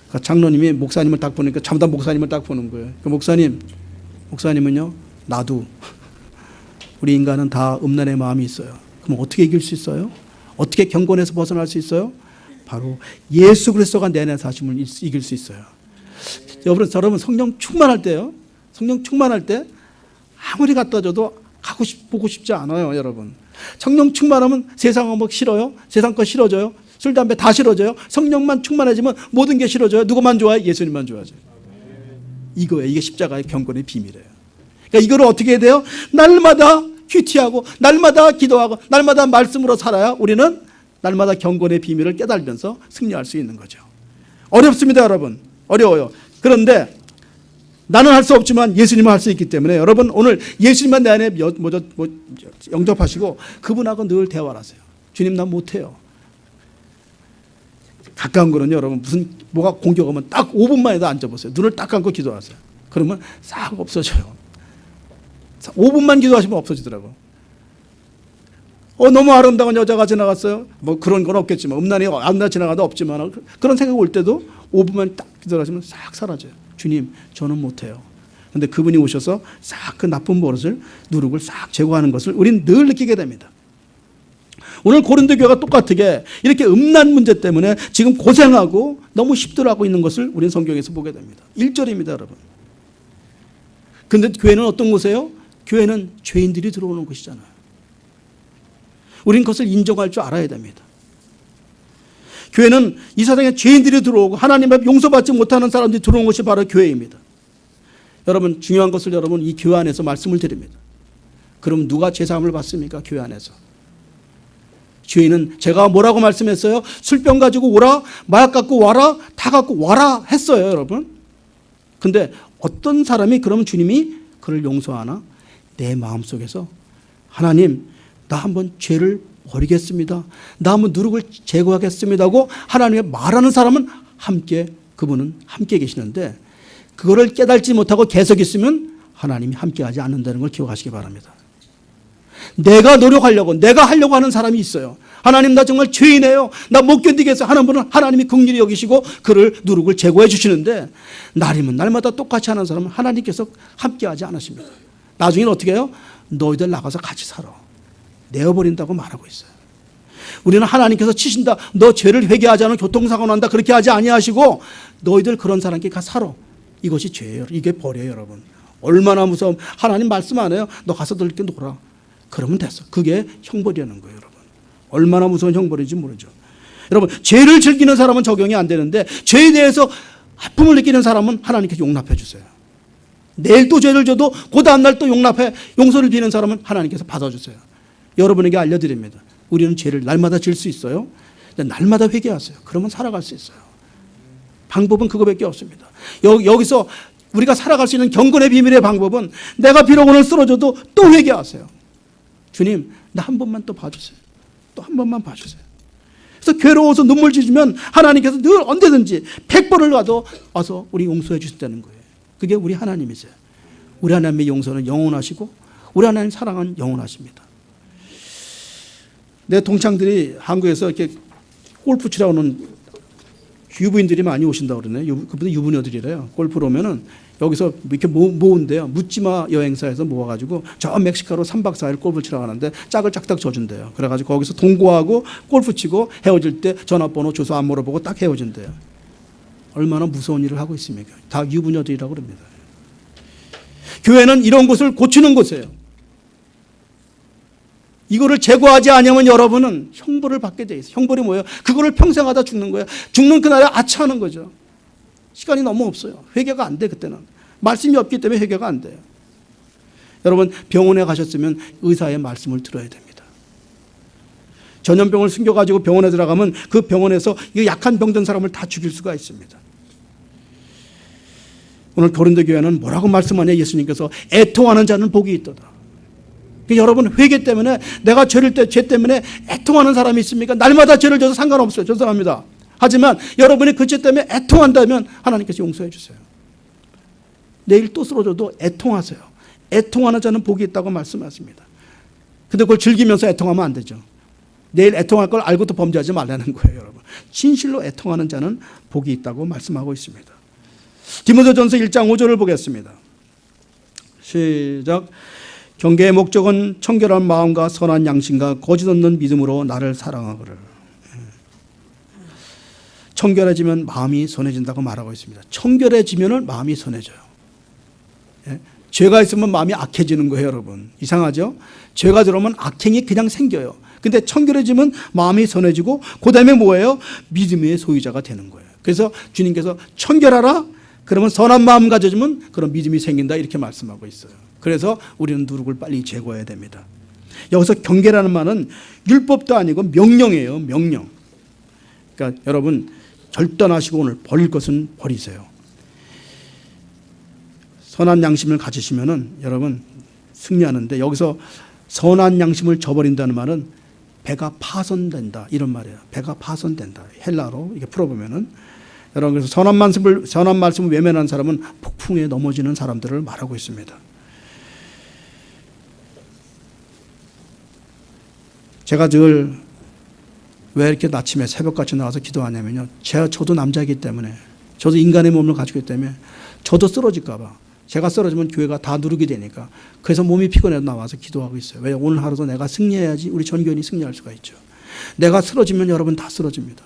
그러니까 장로님이 목사님을 딱 보니까 잠깐 목사님을 딱 보는 거예요. 그 목사님은요 나도. 우리 인간은 다 음란의 마음이 있어요. 그럼 어떻게 이길 수 있어요? 어떻게 경건에서 벗어날 수 있어요? 바로 예수 그리스도가 내 안에 사심을 이길 수 있어요. 여러분 성령 충만할 때요. 성령 충만할 때 아무리 갖다 줘도 보고 싶지 않아요. 여러분. 성령 충만하면 세상은 뭐 싫어요? 세상 거 싫어져요? 술, 담배 다 싫어져요? 성령만 충만해지면 모든 게 싫어져요? 누구만 좋아해? 예수님만 좋아하죠. 이거예요. 이게 십자가의 경건의 비밀이에요. 그러니까 이거를 어떻게 해야 돼요? 날마다 큐티하고 날마다 기도하고 날마다 말씀으로 살아야 우리는 날마다 경건의 비밀을 깨달으면서 승리할 수 있는 거죠. 어렵습니다, 여러분. 어려워요. 그런데 나는 할 수 없지만 예수님은 할 수 있기 때문에 여러분 오늘 예수님만 내 안에 영접하시고 그분하고 늘 대화를 하세요. 주님 난 못해요. 가까운 거는요, 여러분 뭐가 공격하면 딱 5분만 해도 앉아보세요. 눈을 딱 감고 기도하세요. 그러면 싹 없어져요. 5분만 기도하시면 없어지더라고. 너무 아름다운 여자가 지나갔어요. 뭐 그런 건 없겠지만 음란이 안 지나가도 없지만 그런 생각 올 때도 5분만 딱 기도하시면 싹 사라져요. 주님 저는 못해요. 그런데 그분이 오셔서 싹 그 나쁜 버릇을 누룩을 싹 제거하는 것을 우리는 늘 느끼게 됩니다. 오늘 고린도 교회가 똑같게 이렇게 음란 문제 때문에 지금 고생하고 너무 힘들어하고 있는 것을 우리는 성경에서 보게 됩니다. 1절입니다, 여러분. 그런데 교회는 어떤 곳이에요? 교회는 죄인들이 들어오는 곳이잖아요. 우리는 그것을 인정할 줄 알아야 됩니다. 교회는 이 세상에 죄인들이 들어오고 하나님 앞에 용서받지 못하는 사람들이 들어온 것이 바로 교회입니다. 여러분 중요한 것을 여러분 이 교회 안에서 말씀을 드립니다. 그럼 누가 죄사함을 받습니까? 교회 안에서. 죄인은 제가 뭐라고 말씀했어요? 술병 가지고 오라, 마약 갖고 와라, 다 갖고 와라 했어요, 여러분. 근데 어떤 사람이 그러면 주님이 그를 용서하나? 내 마음속에서 하나님 나 한번 죄를 버리겠습니다. 나 한번 누룩을 제거하겠습니다 하고 하나님께 말하는 사람은 그분은 함께 계시는데 그거를 깨달지 못하고 계속 있으면 하나님이 함께하지 않는다는 걸 기억하시기 바랍니다. 내가 노력하려고 내가 하려고 하는 사람이 있어요. 하나님 나 정말 죄인이에요. 나 못 견디겠어요 하는 분은 하나님이 긍휼히 여기시고 그를 누룩을 제거해 주시는데 날이면 날마다 똑같이 하는 사람은 하나님께서 함께하지 않으십니다. 나중에는 어떻게 해요? 너희들 나가서 같이 살아. 내어버린다고 말하고 있어요. 우리는 하나님께서 치신다. 너 죄를 회개하지 않으면 교통사고 난다. 그렇게 하지 아니하시고 너희들 그런 사람께 가 살아. 이것이 죄예요. 이게 벌이에요, 여러분. 얼마나 무서워. 하나님 말씀 안 해요. 너 가서 들게 놀아. 그러면 됐어. 그게 형벌이라는 거예요, 여러분. 얼마나 무서운 형벌인지 모르죠. 여러분 죄를 즐기는 사람은 적용이 안 되는데 죄에 대해서 아픔을 느끼는 사람은 하나님께서 용납해 주세요. 내일 또 죄를 져도 그 다음날 또 용서를 비는 사람은 하나님께서 받아주세요. 여러분에게 알려드립니다. 우리는 죄를 날마다 질 수 있어요. 날마다 회개하세요. 그러면 살아갈 수 있어요. 방법은 그거밖에 없습니다. 여기서 우리가 살아갈 수 있는 경건의 비밀의 방법은 내가 비록 오늘 쓰러져도 또 회개하세요. 주님 나 한 번만 또 봐주세요. 또 한 번만 봐주세요. 그래서 괴로워서 눈물 짖으면 하나님께서 늘 언제든지 100번을 가도 와서 우리 용서해 주신다는 거예요. 그게 우리 하나님이세요. 우리 하나님의 용서는 영원하시고 우리 하나님 사랑은 영원하십니다. 내 동창들이 한국에서 이렇게 골프 치러 오는 유부인들이 많이 오신다고 그러네. 그분들 유부녀들이래요. 골프를 오면은 여기서 이렇게 모은대요. 묻지마 여행사에서 모아가지고 저 멕시코로 3박 4일 골프 치러 가는데 짝을 짝딱 줘준대요. 그래가지고 거기서 동거하고 골프 치고 헤어질 때 전화번호 주소 안 물어보고 딱 헤어진대요. 얼마나 무서운 일을 하고 있습니까? 다 유부녀들이라고 그럽니다. 교회는 이런 것을 고치는 곳이에요. 이거를 제거하지 않으면 여러분은 형벌을 받게 돼 있어요. 형벌이 뭐예요? 그거를 평생 하다 죽는 거예요. 죽는 그날에 아차하는 거죠. 시간이 너무 없어요. 회개가 안 돼, 그때는. 말씀이 없기 때문에 회개가 안 돼요. 여러분, 병원에 가셨으면 의사의 말씀을 들어야 됩니다. 전염병을 숨겨가지고 병원에 들어가면 그 병원에서 이 약한 병든 사람을 다 죽일 수가 있습니다. 오늘 고린도 교회는 뭐라고 말씀하냐, 예수님께서 애통하는 자는 복이 있도다. 여러분, 회개 때문에 내가 죄 때문에 애통하는 사람이 있습니까? 날마다 죄를 져도 상관없어요. 죄송합니다. 하지만 여러분이 그 죄 때문에 애통한다면 하나님께서 용서해 주세요. 내일 또 쓰러져도 애통하세요. 애통하는 자는 복이 있다고 말씀하십니다. 근데 그걸 즐기면서 애통하면 안 되죠. 내일 애통할 걸 알고도 범죄하지 말라는 거예요, 여러분. 진실로 애통하는 자는 복이 있다고 말씀하고 있습니다. 디모데전서 1장 5절을 보겠습니다. 시작. 경계의 목적은 청결한 마음과 선한 양심과 거짓 없는 믿음으로 나를 사랑하거늘. 청결해지면 마음이 선해진다고 말하고 있습니다. 청결해지면 마음이 선해져요. 죄가 있으면 마음이 악해지는 거예요, 여러분. 이상하죠? 죄가 들어오면 악행이 그냥 생겨요. 근데 청결해지면 마음이 선해지고 그 다음에 뭐예요? 믿음의 소유자가 되는 거예요. 그래서 주님께서 청결하라. 그러면 선한 마음 가져주면 그런 믿음이 생긴다, 이렇게 말씀하고 있어요. 그래서 우리는 누룩을 빨리 제거해야 됩니다. 여기서 경계라는 말은 율법도 아니고 명령이에요. 명령. 그러니까 여러분, 결단하시고 오늘 버릴 것은 버리세요. 선한 양심을 가지시면은 여러분 승리하는데, 여기서 선한 양심을 저버린다는 말은 배가 파손된다, 이런 말이에요. 배가 파손된다. 헬라로 이렇게 풀어보면은, 여러분, 그래서 선한 말씀을 외면한 사람은 폭풍에 넘어지는 사람들을 말하고 있습니다. 제가 늘 왜 이렇게 아침에 새벽같이 나와서 기도하냐면요, 저도 남자이기 때문에, 저도 인간의 몸을 가지고 있기 때문에 저도 쓰러질까 봐, 제가 쓰러지면 교회가 다 누르게 되니까, 그래서 몸이 피곤해서 나와서 기도하고 있어요. 왜? 오늘 하루도 내가 승리해야지 우리 전교인이 승리할 수가 있죠. 내가 쓰러지면 여러분 다 쓰러집니다.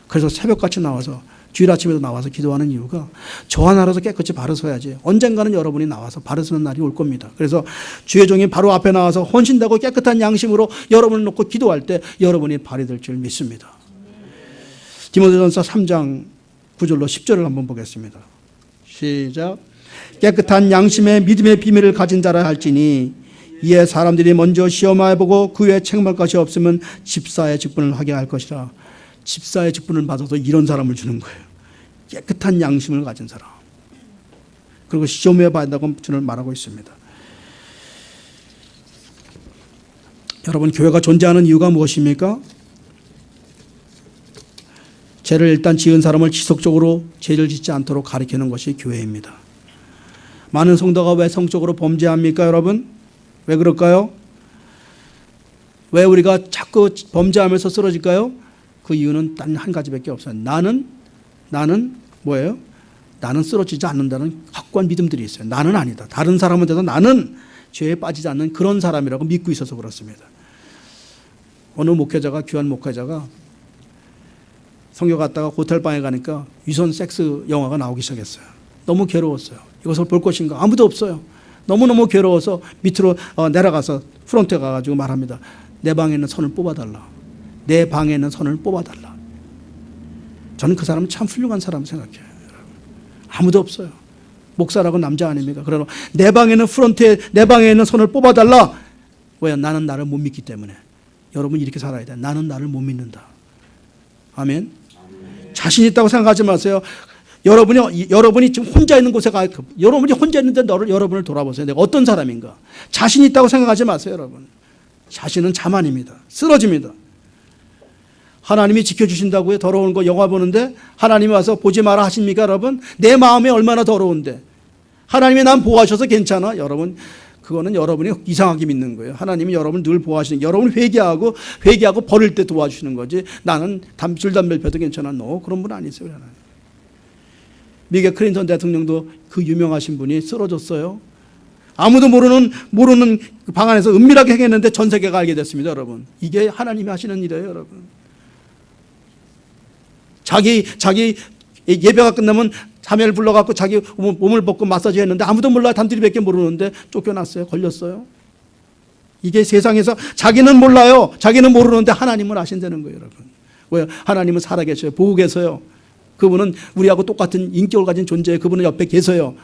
그래서 새벽같이 나와서, 주일 아침에도 나와서 기도하는 이유가 저 하나라도 깨끗이 바로 서야지 언젠가는 여러분이 나와서 바로 서는 날이 올 겁니다. 그래서 주의 종이 바로 앞에 나와서 헌신되고 깨끗한 양심으로 여러분을 놓고 기도할 때 여러분이 발이 될 줄 믿습니다. 디모데전서 3장 9절로 10절을 한번 보겠습니다. 시작. 깨끗한 양심의 믿음의 비밀을 가진 자라 할지니 이에 사람들이 먼저 시험해보고 그 외에 책망할 것이 없으면 집사의 직분을 하게 할 것이라. 집사의 직분을 받아서 이런 사람을 주는 거예요. 깨끗한 양심을 가진 사람. 그리고 시험해 봐야 한다고 저는 말하고 있습니다. 여러분, 교회가 존재하는 이유가 무엇입니까? 죄를 일단 지은 사람을 지속적으로 죄를 짓지 않도록 가르치는 것이 교회입니다. 많은 성도가 왜 성적으로 범죄합니까, 여러분? 왜 그럴까요? 왜 우리가 자꾸 범죄하면서 쓰러질까요? 그 이유는 단 한 가지밖에 없어요. 나는 뭐예요? 나는 쓰러지지 않는다는 확고한 믿음들이 있어요. 나는 아니다. 다른 사람은 돼도 나는 죄에 빠지지 않는 그런 사람이라고 믿고 있어서 그렇습니다. 어느 목회자가, 귀한 목회자가 성교 갔다가 호텔방에 가니까 위선 섹스 영화가 나오기 시작했어요. 너무 괴로웠어요. 이것을 볼 것인가? 아무도 없어요. 너무너무 괴로워서 밑으로 내려가서 프론트에 가가지고 말합니다. 내 방에 있는 선을 뽑아달라. 내 방에 있는 선을 뽑아달라. 저는 그 사람은 참 훌륭한 사람 생각해요. 아무도 없어요. 목사라고 남자 아닙니까? 그러나 내 방에 있는 프론트에 내 방에 있는 선을 뽑아달라. 왜? 나는 나를 못 믿기 때문에. 여러분 이렇게 살아야 돼. 나는 나를 못 믿는다. 아멘. 자신 있다고 생각하지 마세요. 여러분이 지금 혼자 있는 곳에 가, 여러분이 혼자 있는데 여러분을 돌아보세요. 내가 어떤 사람인가? 자신 있다고 생각하지 마세요, 여러분. 자신은 자만입니다. 쓰러집니다. 하나님이 지켜주신다고요? 더러운 거 영화 보는데 하나님이 와서 보지 마라 하십니까, 여러분? 내 마음이 얼마나 더러운데. 하나님이 난 보호하셔서 괜찮아, 여러분. 그거는 여러분이 이상하게 믿는 거예요. 하나님은 여러분을 늘 보호하시는, 여러분을 회개하고 버릴 때 도와주시는 거지. 나는 술 담배 펴도 괜찮아. 그런 분 아니세요. 하나님. 미국의 클린턴 대통령도 그 유명하신 분이 쓰러졌어요. 아무도 모르는 방 안에서 은밀하게 행했는데 전 세계가 알게 됐습니다, 여러분. 이게 하나님이 하시는 일이에요, 여러분. 자기 예배가 끝나면 자매를 불러갖고 자기 몸을 벗고 마사지 했는데 아무도 몰라요. 단둘이밖에 모르는데 쫓겨났어요. 걸렸어요. 이게 세상에서 자기는 몰라요. 자기는 모르는데 하나님은 아신다는 거예요, 여러분. 왜요? 하나님은 살아계셔요. 보고 계세요. 그분은 우리하고 똑같은 인격을 가진 존재예요. 그분은 옆에 계세요.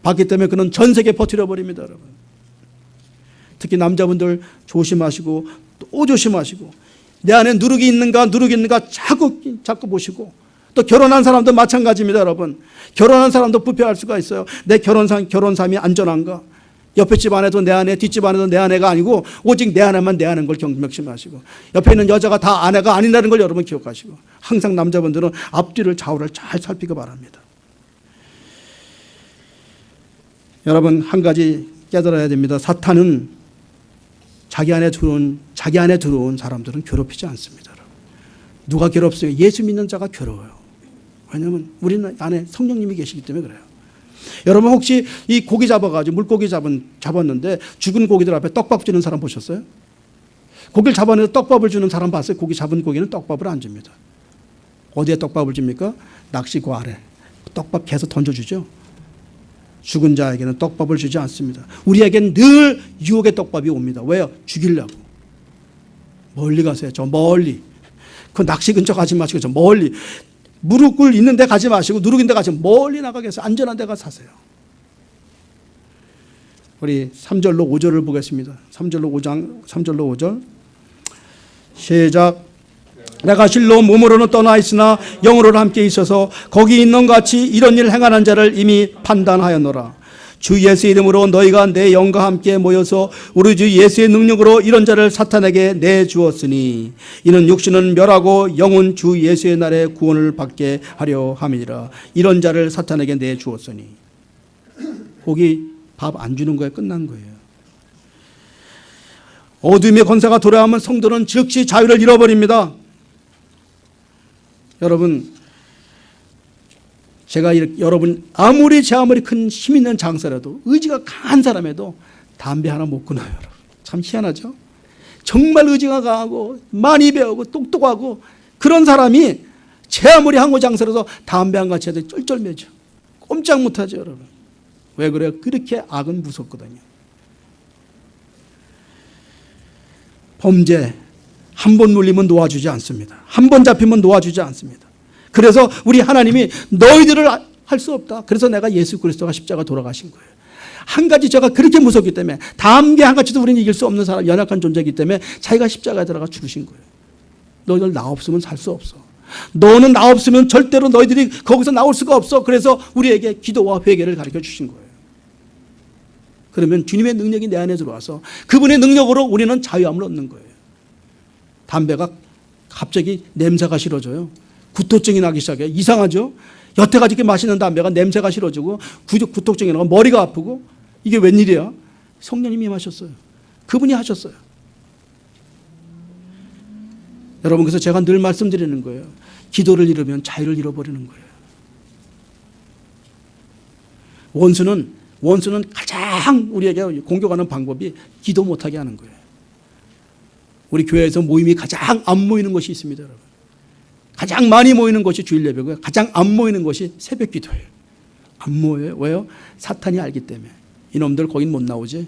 봤기 때문에 그는 전 세계에 퍼뜨려 버립니다, 여러분. 특히 남자분들 조심하시고 또 조심하시고, 내 안에 누룩이 있는가 자꾸 보시고, 또 결혼한 사람도 마찬가지입니다, 여러분. 결혼한 사람도 부패할 수가 있어요. 내 결혼 삶이 안전한가? 옆에 집 안에도 내 아내, 뒷집 안에도 내 아내가 아니고 오직 내 아내만 내 아내인 걸 명심하시고, 옆에 있는 여자가 다 아내가 아니라는 걸 여러분 기억하시고, 항상 남자분들은 앞뒤를 좌우를 잘 살피기 바랍니다. 여러분, 한 가지 깨달아야 됩니다. 사탄은 자기 안에 들어온 사람들은 괴롭히지 않습니다. 누가 괴롭습니까? 예수 믿는 자가 괴로워요. 왜냐하면 우리는 안에 성령님이 계시기 때문에 그래요. 여러분, 혹시 이 고기 잡아가지고 물고기 잡았는데 죽은 고기들 앞에 떡밥 주는 사람 보셨어요? 고기를 잡아내서 떡밥을 주는 사람 봤어요? 고기 잡은 고기는 떡밥을 안 줍니다. 어디에 떡밥을 줍니까? 낚시고 아래 떡밥 계속 던져주죠. 죽은 자에게는 떡밥을 주지 않습니다. 우리에게는 늘 유혹의 떡밥이 옵니다. 왜요? 죽이려고. 멀리 가세요. 저 멀리. 그 낚시 근처 가지 마시고 저 멀리. 무릎 있는 데 가지 마시고 누룩인 데 가지 멀리 나가게 해서 안전한 데 가서 사세요. 우리 3절로 5절을 보겠습니다. 3절로 5절 시작. 내가 실로 몸으로는 떠나 있으나 영으로는 함께 있어서 거기 있는 같이 이런 일을 행하는 자를 이미 판단하였노라. 주 예수의 이름으로 너희가 내 영과 함께 모여서 우리 주 예수의 능력으로 이런 자를 사탄에게 내주었으니 이는 육신은 멸하고 영은 주 예수의 날에 구원을 받게 하려 함이니라. 이런 자를 사탄에게 내주었으니, 거기 밥 안 주는 거에 끝난 거예요. 어둠의 권세가 돌아오면 성도는 즉시 자유를 잃어버립니다. 여러분, 여러분 아무리 큰 힘 있는 장사라도, 의지가 강한 사람에도 담배 하나 못 끊어요. 여러분, 참 희한하죠? 정말 의지가 강하고 많이 배우고 똑똑하고 그런 사람이 제 아무리 항호 장사라도 담배 한 가지 해도 쩔쩔매죠. 꼼짝 못하죠, 여러분. 왜 그래요? 그렇게 악은 무섭거든요. 범죄 한 번 물리면 놓아주지 않습니다. 한 번 잡히면 놓아주지 않습니다. 그래서 우리 하나님이 너희들을 할 수 없다. 그래서 내가 예수 그리스도가 십자가 돌아가신 거예요. 한 가지 죄가 그렇게 무섭기 때문에, 담배 한 가지도 우리는 이길 수 없는 사람, 연약한 존재이기 때문에 자기가 십자가에 들어가 죽으신 거예요. 너희들 나 없으면 살 수 없어. 너는 나 없으면 절대로 너희들이 거기서 나올 수가 없어. 그래서 우리에게 기도와 회개를 가르쳐 주신 거예요. 그러면 주님의 능력이 내 안에 들어와서 그분의 능력으로 우리는 자유함을 얻는 거예요. 담배가 갑자기 냄새가 싫어져요. 구토증이 나기 시작해요. 이상하죠? 여태까지 이렇게 마시는 담배가 냄새가 싫어지고 구토증이 나고 머리가 아프고, 이게 웬일이야? 성령님이 하셨어요. 그분이 하셨어요. 여러분, 그래서 제가 늘 말씀드리는 거예요. 기도를 잃으면 자유를 잃어버리는 거예요. 원수는 가장 우리에게 공격하는 방법이 기도 못하게 하는 거예요. 우리 교회에서 모임이 가장 안 모이는 것이 있습니다, 여러분. 가장 많이 모이는 것이 주일 예배고요. 가장 안 모이는 것이 새벽 기도예요. 안 모여요. 왜요? 사탄이 알기 때문에. 이놈들 거긴 못 나오지.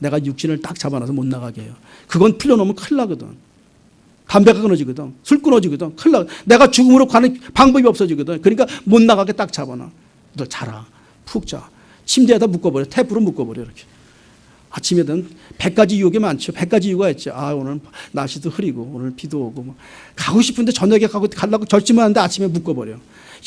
내가 육신을 딱 잡아놔서 못 나가게 해요. 그건 풀려놓으면 큰일 나거든. 담배가 끊어지거든. 술 끊어지거든. 큰일 나. 내가 죽음으로 가는 방법이 없어지거든. 그러니까 못 나가게 딱 잡아놔. 너 자라. 푹 자. 침대에다 묶어버려. 테이프로 묶어버려. 이렇게. 아침에 되면 100가지 유혹이 많죠. 100가지 이유가 있죠. 오늘 날씨도 흐리고 오늘 비도 오고 뭐. 가고 싶은데 저녁에 가려고 결심을 하는데 아침에 묶어버려.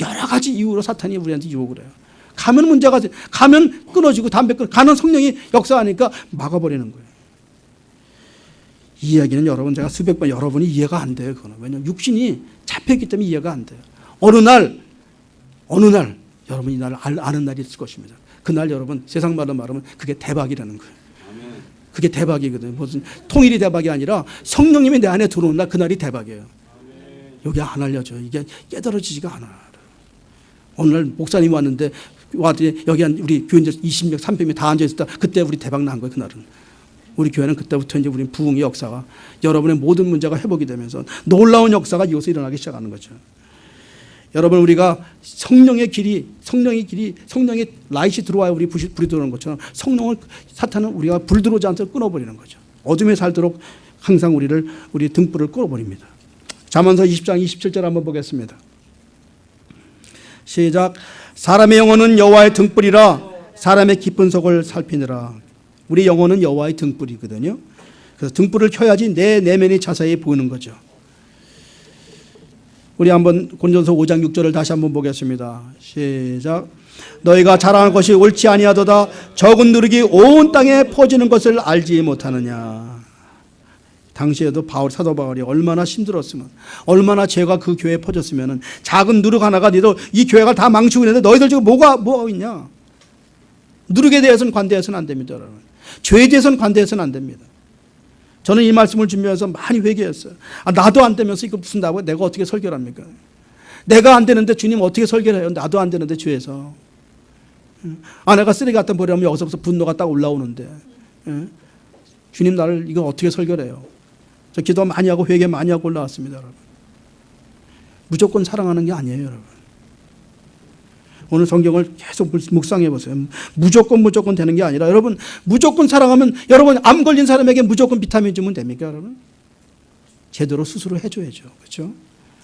여러 가지 이유로 사탄이 우리한테 유혹을 해요. 가면 문제가 돼. 가면 끊어지고 담배 가는 성령이 역사하니까 막아버리는 거예요. 이 이야기는 여러분, 제가 수백 번 여러분이 이해가 안 돼요. 그거는. 왜냐하면 육신이 잡혀있기 때문에 이해가 안 돼요. 어느 날 여러분이 이 날을 아는 날이 있을 것입니다. 그날 여러분, 세상 말로 말하면 그게 대박이라는 거예요. 그게 대박이거든요. 무슨 통일이 대박이 아니라 성령님이 내 안에 들어오는 날 그날이 대박이에요. 여기 안 알려줘요. 이게 깨달아지지가 않아. 오늘 목사님이 왔는데 여기 한 우리 교인들 20명, 30명 다 앉아있었다. 그때 우리 대박 난 거예요. 그날은. 우리 교회는 그때부터 이제 우리 부흥의 역사가 여러분의 모든 문제가 회복이 되면서 놀라운 역사가 이곳에 일어나기 시작하는 거죠. 여러분 우리가 성령의 라이트 들어와야 우리 불이 들어오는 것처럼 성령을 사탄은 우리가 불 들어오지 않도록 끊어버리는 거죠. 어둠에 살도록 항상 우리 등불을 끌어버립니다. 잠언서 20장 27절 한번 보겠습니다. 시작. 사람의 영혼은 여호와의 등불이라 사람의 깊은 속을 살피느라. 우리 영혼은 여호와의 등불이거든요. 그래서 등불을 켜야지 내 내면이 자세히 보이는 거죠. 우리 한번 고린도서 5장 6절을 다시 한번 보겠습니다. 시작. 너희가 자랑할 것이 옳지 아니하도다. 적은 누룩이 온 땅에 퍼지는 것을 알지 못하느냐. 당시에도 사도 바울이 얼마나 힘들었으면, 얼마나 죄가 그 교회에 퍼졌으면, 작은 누룩 하나가 너희들 이 교회가 다 망치고 있는데 너희들 지금 뭐가 있냐. 누룩에 대해서는 관대해서는 안 됩니다. 여러분. 죄에 대해서는 관대해서는 안 됩니다. 저는 이 말씀을 준비해서 많이 회개했어요. 나도 안 되면서 이거 무슨 나고 내가 어떻게 설교를 합니까? 내가 안 되는데 주님 어떻게 설교를 해요? 나도 안 되는데 죄에서. 내가 쓰레기 갖다 버리면 여기서부터 분노가 딱 올라오는데 주님 나를 이거 어떻게 설교를 해요? 저 기도 많이 하고 회개 많이 하고 올라왔습니다. 여러분. 무조건 사랑하는 게 아니에요. 여러분. 오늘 성경을 계속 묵상해 보세요. 무조건 되는 게 아니라 여러분 무조건 사랑하면 여러분 암 걸린 사람에게 무조건 비타민 주면 됩니까 여러분? 제대로 수술을 해줘야죠. 그렇죠?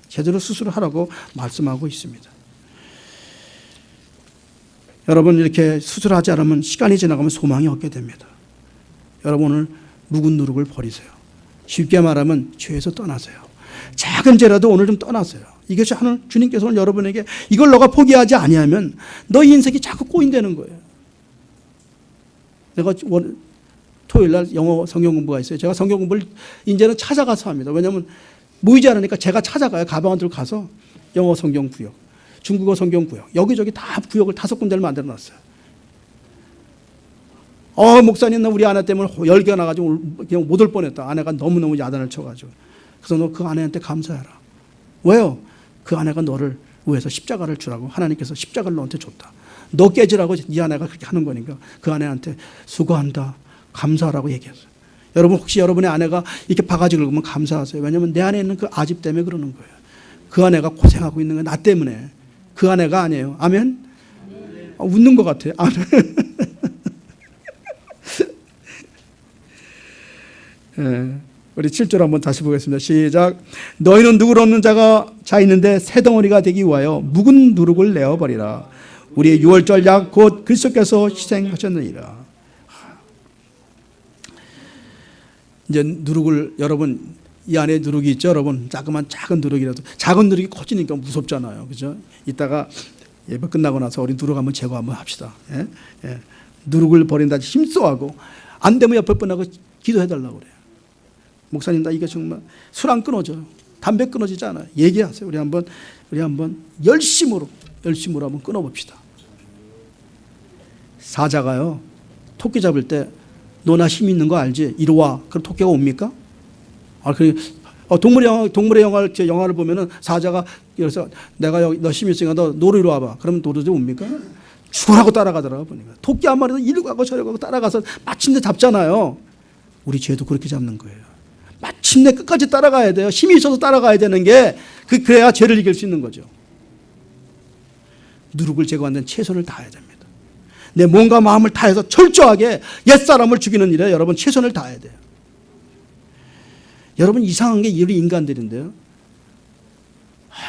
제대로 수술을 하라고 말씀하고 있습니다. 여러분 이렇게 수술하지 않으면 시간이 지나가면 소망이 없게 됩니다. 여러분 오늘 묵은 누룩을 버리세요. 쉽게 말하면 죄에서 떠나세요. 작은 죄라도 오늘 좀 떠나세요. 이것이 하늘 주님께서 오늘 여러분에게 이걸 너가 포기하지 아니하면 너 인생이 자꾸 꼬인다는 거예요. 내가 토요일 날 영어 성경 공부가 있어요. 제가 성경 공부를 이제는 찾아가서 합니다. 왜냐하면 모이지 않으니까 제가 찾아가요. 가방을 들고 가서 영어 성경 구역, 중국어 성경 구역, 여기저기 다 구역을 5군데를 만들어 놨어요. 목사님 나 우리 아내 때문에 열기가 나가지고 그냥 못 올 뻔했다. 아내가 너무너무 야단을 쳐가지고. 그래서 너 그 아내한테 감사해라. 왜요? 그 아내가 너를 위해서 십자가를 주라고 하나님께서 십자가를 너한테 줬다. 너 깨지라고 네 아내가 그렇게 하는 거니까 그 아내한테 수고한다. 감사하라고 얘기했어요. 여러분 혹시 여러분의 아내가 이렇게 바가지 긁으면 감사하세요. 왜냐하면 내 안에 있는 그 아집 때문에 그러는 거예요. 그 아내가 고생하고 있는 건 나 때문에. 그 아내가 아니에요. 아멘? 웃는 것 같아요. 아멘. 우리 7절 한번 다시 보겠습니다. 시작. 너희는 누구를 얻는 자 있는데 새덩어리가 되기 위하여 묵은 누룩을 내어버리라. 우리의 유월절 약 곧 그리스도께서 희생하셨느니라. 이제 누룩을 여러분 이 안에 누룩이 있죠. 여러분 작은 누룩이라도 작은 누룩이 커지니까 무섭잖아요. 그죠? 이따가 예배 끝나고 나서 우리 누룩 한번 제거 한번 합시다. 누룩을 버린다 힘써하고 안 되면 옆에 분하고 기도해달라고 그래요. 목사님 나 이게 정말 술 안 끊어져요. 담배 끊어지지 않아요. 얘기하세요. 우리 한번 열심으로 한번 끊어봅시다. 사자가요 토끼 잡을 때 너나 힘 있는 거 알지? 이리 와. 그럼 토끼가 옵니까? 동물의 영화를 보면은 사자가 그래서 내가 여기 너 힘 있으니까 너 노루 이리 와봐. 그러면 노루도 옵니까? 죽으라고 따라가더라고 보니까 토끼 한 마리도 이리 가고 저리 가고 따라가서 마침내 잡잖아요. 우리 죄도 그렇게 잡는 거예요. 마침내 끝까지 따라가야 돼요. 힘이 있어서 따라가야 되는 게 그래야 죄를 이길 수 있는 거죠. 누룩을 제거하는 데는 최선을 다해야 됩니다. 내 몸과 마음을 다해서 철저하게 옛사람을 죽이는 일에 여러분 최선을 다해야 돼요. 여러분 이상한 게 우리 인간들인데요.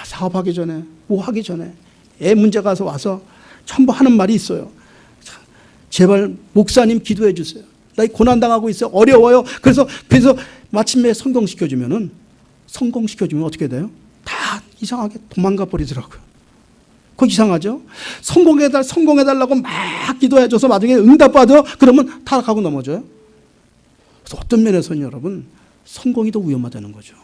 사업하기 전에 뭐 하기 전에 애 문제가 와서 전부 하는 말이 있어요. 제발 목사님 기도해 주세요. 나 고난당하고 있어요. 어려워요. 그래서 마침내 성공시켜주면 어떻게 돼요? 다 이상하게 도망가 버리더라고요. 그거 이상하죠? 성공해달라고 막 기도해줘서 나중에 응답받아 그러면 타락하고 넘어져요. 그래서 어떤 면에서는 여러분 성공이 더 위험하다는 거죠.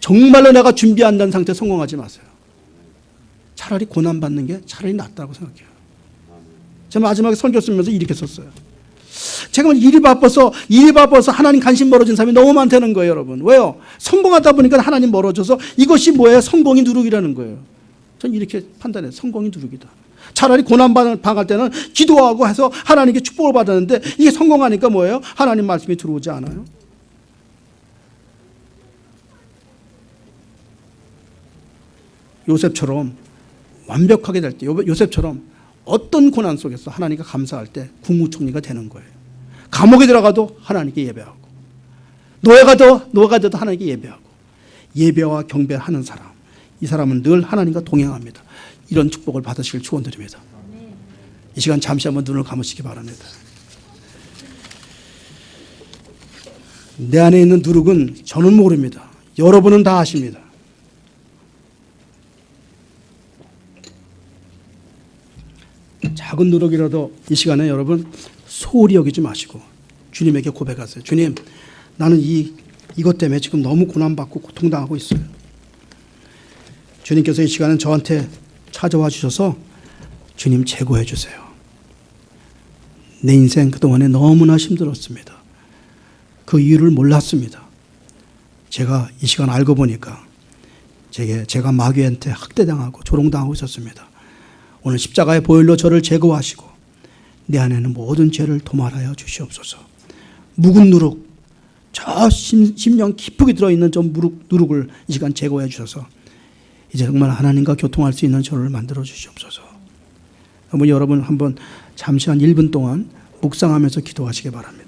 정말로 내가 준비 안 된 상태에 성공하지 마세요. 차라리 고난받는 게 차라리 낫다고 생각해요. 제가 마지막에 설교 쓰면서 이렇게 썼어요. 제가 일이 바빠서 하나님 관심 멀어진 사람이 너무 많다는 거예요, 여러분. 왜요? 성공하다 보니까 하나님 멀어져서 이것이 뭐예요? 성공이 누룩이라는 거예요. 전 이렇게 판단해요. 성공이 누룩이다. 차라리 고난 당할 때는 기도하고 해서 하나님께 축복을 받았는데 이게 성공하니까 뭐예요? 하나님 말씀이 들어오지 않아요. 요셉처럼 완벽하게 될 때, 요셉처럼 어떤 고난 속에서 하나님께 감사할 때 국무총리가 되는 거예요. 감옥에 들어가도 하나님께 예배하고, 노예가 돼도 하나님께 예배하고, 예배와 경배하는 사람, 이 사람은 늘 하나님과 동행합니다. 이런 축복을 받으시길 축원드립니다. 이 시간 잠시 한번 눈을 감으시기 바랍니다. 내 안에 있는 누룩은 저는 모릅니다. 여러분은 다 아십니다. 작은 누룩이라도 이 시간에 여러분 소홀히 여기지 마시고 주님에게 고백하세요. 주님, 나는 이것 때문에 지금 너무 고난받고 고통당하고 있어요. 주님께서 이 시간은 저한테 찾아와 주셔서 주님 제거해 주세요. 내 인생 그동안에 너무나 힘들었습니다. 그 이유를 몰랐습니다. 제가 이 시간 알고 보니까 제가 마귀한테 학대당하고 조롱당하고 있었습니다. 오늘 십자가의 보혈로 저를 제거하시고 내 안에는 모든 죄를 도말하여 주시옵소서. 묵은 누룩, 저 심령 깊게 들어있는 저 누룩을 이 시간 제거해 주셔서 이제 정말 하나님과 교통할 수 있는 저를 만들어 주시옵소서. 여러분 한번 잠시 한 1분 동안 묵상하면서 기도하시기 바랍니다.